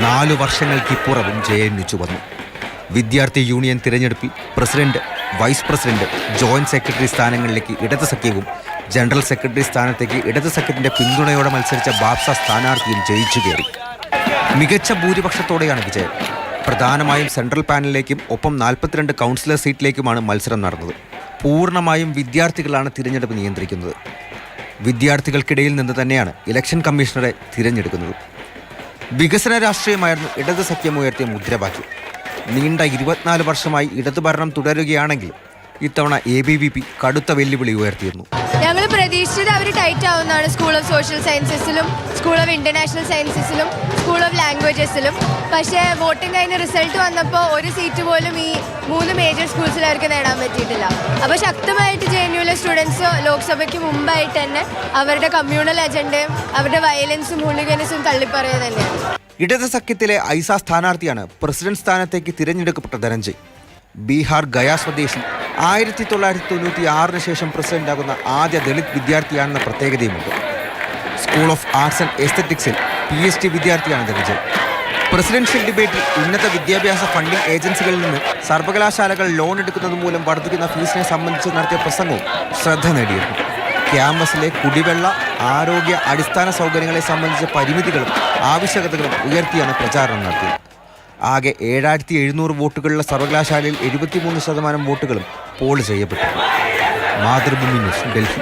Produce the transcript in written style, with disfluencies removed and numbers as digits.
4 വർഷങ്ങൾക്കിപ്പുറവും JNU ചുവന്നു. വിദ്യാർത്ഥി union തിരഞ്ഞെടുപ്പിൽ president, vice president, joint secretary സ്ഥാനങ്ങളിലേക്ക് ഇടത് സഖ്യവും ജനറൽ സെക്രട്ടറി സ്ഥാനത്തേക്ക് ഇടത് സഖ്യത്തിന്റെ പിന്തുണയോടെ മത്സരിച്ച ബാപ്സ സ്ഥാനാർത്ഥിയും ജയിച്ചു കയറി. മികച്ച ഭൂരിപക്ഷത്തോടെയാണ് വിജയം. പ്രധാനമായും സെൻട്രൽ പാനലിലേക്കും ഒപ്പം 42 കൗൺസിലർ സീറ്റിലേക്കുമാണ് മത്സരം നടന്നത്. പൂർണ്ണമായും വിദ്യാർത്ഥികളാണ് തിരഞ്ഞെടുപ്പ് നിയന്ത്രിക്കുന്നത്. വിദ്യാർത്ഥികൾക്കിടയിൽ നിന്ന് തന്നെയാണ് ഇലക്ഷൻ കമ്മീഷണറെ തിരഞ്ഞെടുക്കുന്നത്. വികസന രാഷ്ട്രീയമായിരുന്നു ഇടത് സഖ്യം ഉയർത്തിയ മുദ്രാവാക്യം. നീണ്ട 24 വർഷമായി ഇടതുഭരണം തുടരുകയാണെങ്കിലും ഇത്തവണ ABVP കടുത്ത വെല്ലുവിളി ഉയർത്തിയിരുന്നു. ഞങ്ങൾ പ്രതീക്ഷിച്ചത് അവർ ടൈറ്റ് ആവുന്നതാണ്. സ്കൂൾ ഓഫ് സോഷ്യൽ സയൻസസിലും സ്കൂൾ ഓഫ് ഇന്റർനാഷണൽ സയൻസസിലും സ്കൂൾ ഓഫ് ലാംഗ്വേജസിലും. പക്ഷേ വോട്ടിംഗ് കഴിഞ്ഞ് റിസൾട്ട് വന്നപ്പോൾ ഒരു സീറ്റ് പോലും ഈ 3 മേജർ സ്കൂൾസിൽ അവർക്ക് നേടാൻ പറ്റിയിട്ടില്ല. അപ്പോൾ ശക്തമായിട്ട് JNUവിലെ സ്റ്റുഡൻസ് ലോക്സഭയ്ക്ക് മുമ്പായിട്ട് തന്നെ അവരുടെ കമ്മ്യൂണൽ അജണ്ടയും അവരുടെ വയലൻസും ഹൂളിഗനിസും തള്ളിപ്പറയുക തന്നെയാണ്. ഇടത് സഖ്യത്തിലെ ഐസ സ്ഥാനാർത്ഥിയാണ് പ്രസിഡന്റ് സ്ഥാനത്തേക്ക് തിരഞ്ഞെടുക്കപ്പെട്ട ധനഞ്ജയ്. ബീഹാർ ഗയ സ്വദേശി. 1996 ശേഷം പ്രസിഡന്റാകുന്ന ആദ്യ ദളിത് വിദ്യാർത്ഥിയാണെന്ന പ്രത്യേകതയുമുണ്ട്. സ്കൂൾ ഓഫ് ആർട്സ് ആൻഡ് എസ്തറ്റിക്സിൽ PhD വിദ്യാർത്ഥിയാണ് ധനഞ്ജയ്. പ്രസിഡൻഷ്യൽ ഡിബേറ്റിൽ ഉന്നത വിദ്യാഭ്യാസ ഫണ്ടിംഗ് ഏജൻസികളിൽ നിന്ന് സർവകലാശാലകൾ ലോൺ എടുക്കുന്നത് മൂലം വർദ്ധിക്കുന്ന ഫീസിനെ സംബന്ധിച്ച് നടത്തിയ പ്രസംഗവും ശ്രദ്ധ നേടിയിരുന്നു. ക്യാമ്പസിലെ കുടിവെള്ള, ആരോഗ്യ, അടിസ്ഥാന സൗകര്യങ്ങളെ സംബന്ധിച്ച പരിമിതികളും ആവശ്യകതകളും ഉയർത്തിയാണ് പ്രചാരണം നടത്തിയത്. ആകെ 7700 വോട്ടുകളുള്ള സർവകലാശാലയിൽ 73% വോട്ടുകളും പോൾ ചെയ്യപ്പെട്ടു. മാതൃഭൂമി ന്യൂസ്, ഡൽഹി.